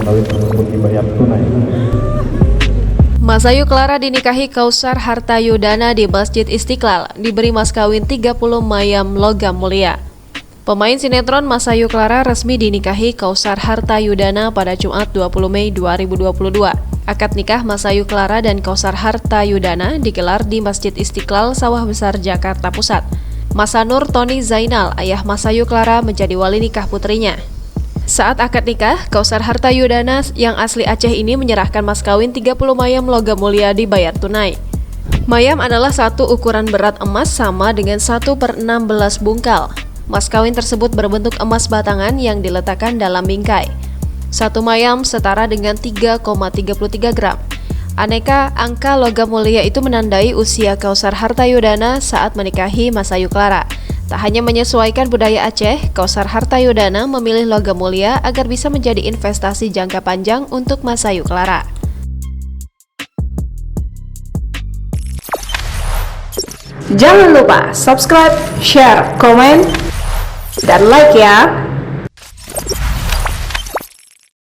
kawin tersebut dibayar tunai. Mas Ayu Clara dinikahi Kausar Hartayudana di Masjid Istiqlal, diberi mas kawin 30 mayam logam mulia. Pemain sinetron Mas Ayu Clara resmi dinikahi Kausar Hartayudana pada Jumat 20 Mei 2022. Akad nikah Mas Ayu Clara dan Kausar Hartayudana digelar di Masjid Istiqlal, Sawah Besar, Jakarta Pusat. Mas Anur Tony Zainal, ayah Mas Ayu Clara, menjadi wali nikah putrinya. Saat akad nikah, Kausar Hartayudana yang asli Aceh ini menyerahkan mas kawin 30 mayam logam mulia dibayar tunai. Mayam adalah satu ukuran berat emas sama dengan 1/16 bungkal. Mas kawin tersebut berbentuk emas batangan yang diletakkan dalam bingkai. Satu mayam setara dengan 3,33 gram. Aneka angka logam mulia itu menandai usia Kausar Hartayudana saat menikahi Mas Ayu Clara. Tak hanya menyesuaikan budaya Aceh, Kausar Hartayudana memilih logam mulia agar bisa menjadi investasi jangka panjang untuk Mas Ayu Clara. Jangan lupa subscribe, share, komen, dan like ya!